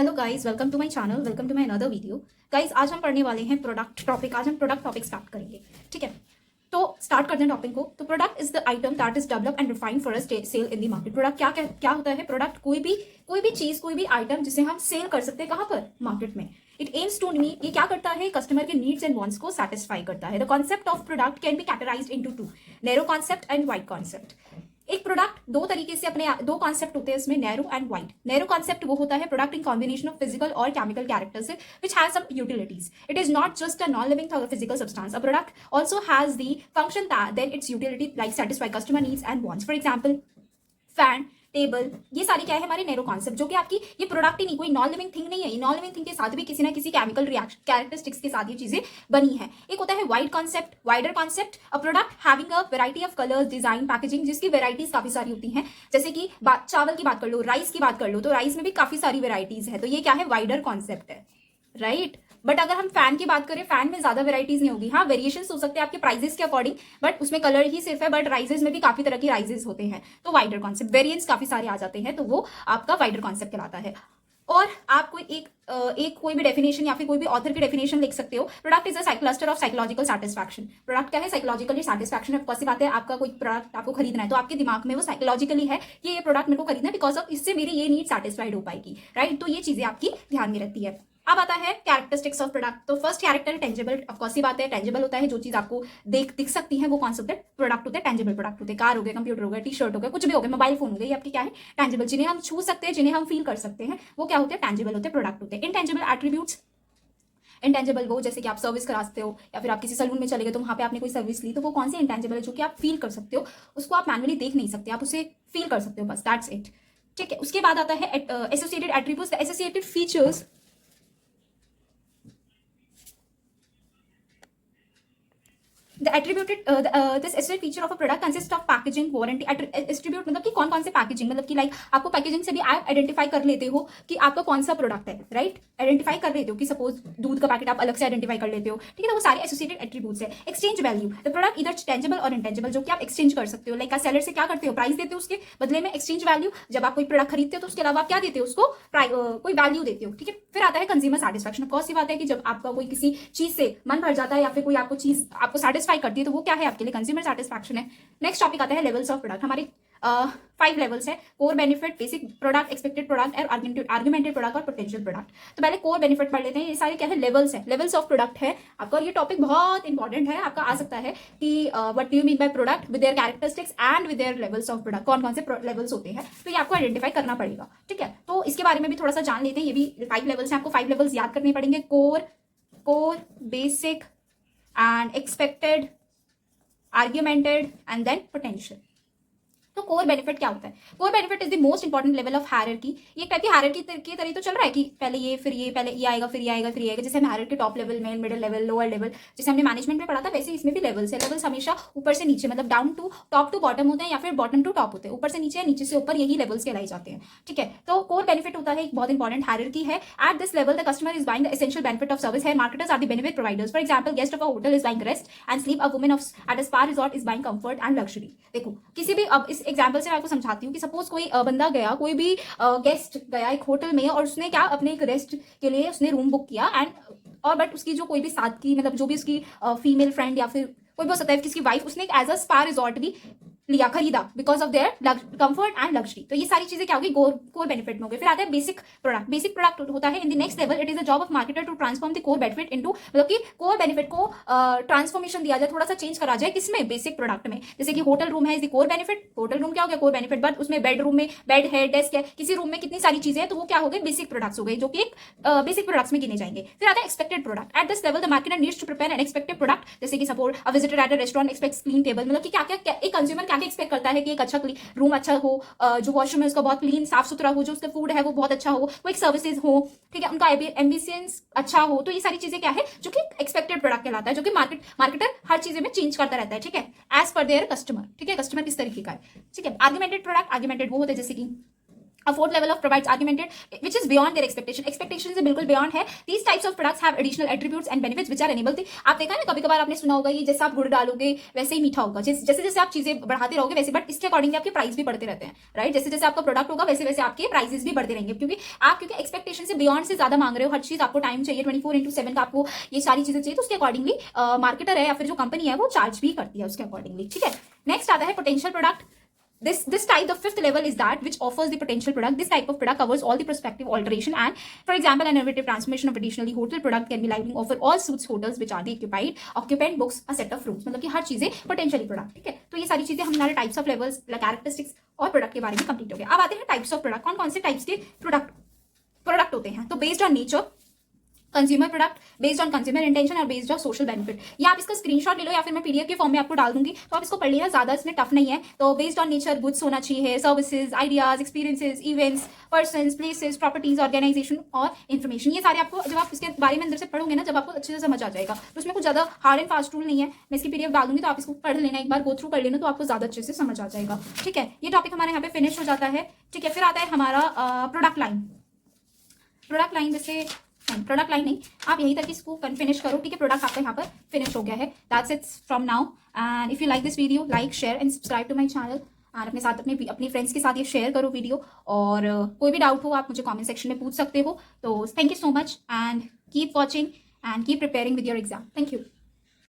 Hello guys, welcome to my channel, welcome to my another video. Guys, आज हम पढ़ने वाले हैं प्रोडक्ट टॉपिक। आज हम प्रोडक्ट टॉपिक स्टार्ट करेंगे, ठीक है। तो स्टार्ट करते हैं टॉपिक को। तो product is the item that is develop and refine for a sale in the market. Product क्या होता है? प्रोडक्ट कोई भी चीज, कोई भी आइटम जिसे हम सेल कर सकते हैं। कहाँ पर? मार्केट में। इट एम्स टू मीट, ये क्या करता है? कस्टमर के नीड्स एंड वांट्स को सेटिस्फाई करता है। The concept of product can be categorised into two, narrow concept and wide concept. एक प्रोडक्ट दो तरीके से अपने दो कॉन्सेप्ट होते हैं इसमें, narrow and wide. Narrow concept वो होता है product in combination of physical और chemical characters which has some utilities. It is not just a non living physical substance. A product also has the function that then its utility like satisfy customer needs and wants. For example, fan, table, ये सारी क्या है? हमारे narrow concept, जो कि आपकी ये product ही नहीं, कोई नॉन लिविंग थिंग नहीं है। ये नॉन लिविंग थिंग के साथ भी किसी ना किसी केमिकल रिएक्शन कैरेक्टरिस्टिक्स के साथ ये चीजें बनी है। एक होता है wide concept, wider concept, a product having a variety of colours, design, packaging, जिसकी वेराइटीज काफी सारी होती हैं। जैसे कि चावल की बात कर लो, राइस की बात कर लो, तो राइस में भी काफी सारी वेराइटीज है। तो ये क्या है? वाइडर कॉन्सेप्ट है, राइट। बट अगर हम फैन की बात करें, फैन में ज्यादा वेराइटीज नहीं होगी। हाँ, वेरिएशंस हो सकते हैं आपके प्राइजेस के अकॉर्डिंग, बट उसमें कलर ही सिर्फ है। बट राइजेस में भी काफी तरह की राइजेस होते हैं, तो वाइडर कॉन्सेप्ट, वेरिएंट्स काफी सारे आ जाते हैं, तो वो आपका वाइडर कॉन्सेप्ट कहलाता है। और आप कोई भी डेफिनेशन या फिर कोई भी ऑथर की डेफिनेशन लिख सकते हो। Product is a cluster of psychological satisfaction. Product क्या है? Psychologically satisfaction. ऑफ कोर्स बात है, आपका कोई प्रोडक्ट आपको खरीदना है तो आपके दिमाग में वो साइकोलॉजिकली है कि ये प्रोडक्ट मेरे को खरीदना है बिकॉज ऑफ इससे मेरी ये नीड सेटिस्फाइड हो पाएगी, राइट। तो ये चीजें आपकी ध्यान में रहती है। अब आता है कैरेक्टरिस्टिक्स ऑफ प्रोडक्ट। तो first character tangible. Of course बात है, टेंजिबल होता है जो चीज आपको दिख सकती है, वो कौन सा होता है? प्रोडक्ट होते हैं, टेंजिबल प्रोडक्ट होते हैं। कार हो गया, कंप्यूटर हो गया, टी शर्ट हो गया, कुछ भी हो गया, मोबाइल फोन हो गया, ये आपकी क्या है? टेंजिबल। जिन्हें हम छू सकते हैं, जिन्हें हम फील कर सकते हैं, वो क्या होते हैं? टेंजिबल होते हैं, प्रोडक्ट होते हैं। इनटेंजिबल एट्रीब्यूट्स, इंटेंजिबल वो जैसे कि आप सर्विस कराते हो या फिर आप किसी सलून में चले गए तो वहां पे आपने कोई सर्विस ली, तो वो कौन सी इंटेंजिबल है? जो कि आप फील कर सकते हो, उसको आप मैनुअली देख नहीं सकते, आप उसे फील कर सकते हो, बस दैट्स इट, ठीक है। उसके बाद आता है associated attributes, the associated features. The attributed this essential feature of a product consists of packaging, warranty, attribute मतलब कि कौन से पैकेजिंग, मतलब कि लाइक आपको पैकेजिंग से भी आप आइडेंटिफाई कर लेते हो कि आपका कौन सा प्रोडक्ट है, राइट। आइडेंटिफाई कर लेते हो कि सपोज दूध का पैकेट आप अलग से आइडेंटिफाई कर लेते हो, ठीक है। तो वो सारे एसोसिएटेड एट्रीब्यूट्स है। एक्सचेंज वैल्यू, द प्रोडक्ट इधर टेंजिबल और इंटेंजिबल, जो कि आप एक्सचेंज कर सकते हो। लाइक आप सेलर से क्या करते हो? प्राइस देते हो, उसके बदले में एक्सचेंज वैल्यू। जब आप कोई प्रोडक्ट खरीदते हो तो उसके अलावा आप क्या देते हो? उसको कोई वैल्यू देते हो, ठीक है। फिर आता है कंज्यूमर सेटिस्फैक्शन। कौन सी बात है कि जब आपका कोई किसी चीज से मन भर जाता है या फिर कोई आपको चीज आपको सेटिस्फाई करती है, तो वो क्या है? आपके लिए कंज्यूमर सेटिस्फैक्शन है। नेक्स्ट टॉपिक आता है लेवल्स ऑफ प्रोडक्ट। हमारे 5 लेवल्स है। Core benefit, basic product, expected product और आर्गुमेंटेड प्रोडक्ट और पोटेंशियल प्रोडक्ट। तो पहले कोर बेनिफिट पढ़ लेते हैं। ये सारे क्या है? लेवल्स है, लेवल्स ऑफ प्रोडक्ट है आपका। ये टॉपिक बहुत इंपॉर्टेंट है, आपका आ सकता है कि what do you mean by product with their characteristics and with their levels of product. कौन कौन से लेवल्स होते हैं, तो ये आपको आइडेंटिफाई करना पड़ेगा, ठीक है। तो इसके बारे में भी थोड़ा सा जान लेते हैं। ये भी 5 लेवल्स हैं, आपको 5 लेवल्स याद करने पड़ेंगे। Core, basic and expected, augmented and then potential. तो कोर बेनिफिट क्या होता है? Core benefit is the most important level of hierarchy. ये टाइप की हायरार्की की तरह तो चल रहा है कि पहले ये, फिर ये, पहले ये आएगा, फिर ये आएगा, फिर ये आएगा। जैसे हम हायरार्की टॉप लेवल में, मिडिल लेवल, लोअर लेवल, जैसे हमने मैनेजमेंट में पढ़ा था, वैसे इसमें भी लेवल्स है। लेवल्स हमेशा ऊपर से नीचे, मतलब down to top to bottom होते हैं या फिर बॉटम टू टॉप होते हैं। ऊपर से नीचे, नीचे से ऊपर, यही लेवल्स कहलाए जाते हैं, ठीक है। तो कोर बेनिफिट होता है एक बहुत इंपॉर्टेंट हायरार्की है। At this level the customer is buying the essential benefit of service है। Marketers are the benefit providers. For example, guest of a hotel is buying rest and sleep, a woman of at a spa resort is buying comfort and luxury. देखो, किसी भी, अब इस example से मैं आपको समझाती हूँ कि सपोज कोई बंदा गया, कोई भी गेस्ट गया एक होटल में, और उसने क्या, अपने एक रेस्ट के लिए उसने रूम बुक किया एंड और बट उसकी जो कोई भी साथ की, मतलब जो भी उसकी फीमेल फ्रेंड या फिर कोई भी हो सकता है किसकी वाइफ, उसने एज अ स्पा रिजॉर्ट भी लिया, खरीदा because of their comfort and luxury. तो ये सारी चीजें क्या होगी? कोर बेनिफिट में होगी। फिर आता है बेसिक प्रोडक्ट। बेसिक प्रोडक्ट होता है in the next level, it is the job of marketer to transform the core benefit into, मतलब कि कोर बेनिफिट को ट्रांसफॉर्मेशन दिया जाए, थोड़ा सा चेंज करा जाए, किसमें? बेसिक प्रोडक्ट में। जैसे कि होटल रूम है, is the core benefit. Hotel room क्या हो गया? Core benefit. बट उसमें बेडरूम में बेड है, डेस्क है, किसी रूम में कितनी सारी चीजें हैं, तो वो क्या हो गए? बेसिक प्रोडक्ट्स हो गए, जो कि एक बेसिक प्रोडक्ट्स में गिने जाएंगे। फिर आता है expected product. At this level the marketer needs to prepare an expected product. जैसे कि suppose a visitor at a restaurant expects clean table, मतलब कि क्या क्या एक कंज्यूमर क्या क्या एक्सपेक्ट करता है कि एक अच्छा रूम अच्छा हो, जो वॉशरूम है उसका बहुत क्लीन साफ सुथरा हो, जो उसका फूड है वो बहुत अच्छा हो, वो एक सर्विसेज हो, ठीक है, उनका एम्बिशियंस अच्छा हो। तो ये सारी चीजें क्या है? जो कि एक्सपेक्टेड प्रोडक्ट कहलाता है, जो कि मार्केटर हर चीजें में चेंज करता रहता है, ठीक है, एज पर देयर कस्टमर, ठीक है। कस्टमर किस तरीके का है, ठीक है। आर्गुमेंटेड प्रोडक्ट, आर्गुमेंटेड वो होते हैं जैसे कि A fourth level of provides argumented which is beyond their expectation से बिल्कुल beyond है. These types of products have additional attributes and benefits which are enabled. आप देखा है ना, कभी कभार आपने सुना होगा कि जैसे आप गुड़ डालोगे वैसे ही मीठा होगा, जैसे जैसे आप चीजें बढ़ाते रहोगे वैसे, बट इसके अकॉर्डिंगली आपके प्राइस भी बढ़ते रहते हैं, राइट. जैसे जैसे आपका प्रोडक्ट होगा वैसे वैसे आपके प्राइसेस भी बढ़ते रहेंगे, क्योंकि एक्सपेक्टेशन से बियॉन्ड से ज्यादा मांग रहे हो. हर चीज आपको टाइम चाहिए, 24/7 का आपको ये सारी चीजें चाहिए, तो उसके अकॉर्डिंगली मार्केटर है या फिर जो कंपनी है वो चार्ज भी करती है उसके अकॉर्डिंगली. ठीक है. नेक्स्ट आता है potential product. This type, the fifth level is that which offers the potential product. This type of product covers all the prospective alteration and, for example, an innovative transformation of additionally hotel product can be likely offer all suits hotels which are the occupant books a set of rooms. मतलब कि हर चीजें potentially product. ठीक है. तो ये सारी चीजें हमारे types of levels, characteristics और product के बारे में complete हो गया. अब आते हैं types of product. कौन कौन से types के product होते हैं. तो based on nature, consumer product, based on consumer intention और बेस्ड ऑन सोशल बेनिफिट. या आप इसका स्क्रीनशॉट ले लो या फिर मैं पीडीएफ के फॉर्म में आपको डाल दूंगी, तो आप इसको पढ़ लेना, ज्यादा इसमें टफ नहीं है. तो बेस्ड ऑन नेचर गुड्स होना चाहिए, services, ideas, experiences, events, persons, places, properties, organization और इन्फॉर्मेशन. ये सारे आपको जब आप इसके बारे में अंदर से पढ़ोगे ना, जब आपको अच्छे से समझ आ जाएगा. तो उसमें कुछ ज्यादा हार्ड एंड फास्ट रूल नहीं है. मैं इसकी पीडीएफ डाल दूंगी, तो आप इसको पढ़ लेना, एक बार गो थ्रू कर लेना, तो आपको ज्यादा अच्छे से समझ आ जाएगा. ठीक है. ये टॉपिक हमारे यहाँ पे फिनिश हो जाता है. ठीक है. फिर आता है हमारा प्रोडक्ट लाइन. जैसे प्रोडक्ट लाइन नहीं, आप यहीं तक इसको फिनिश करो. ठीक है. प्रोडक्ट आपका यहाँ पर फिनिश हो गया है. That's it from now. And if you like this video, like, share and subscribe to my channel. और अपने साथ अपने फ्रेंड्स के साथ ये शेयर करो वीडियो. और कोई भी डाउट हो आप मुझे कमेंट सेक्शन में पूछ सकते हो. तो thank you so much and keep watching and keep preparing with your exam. Thank you.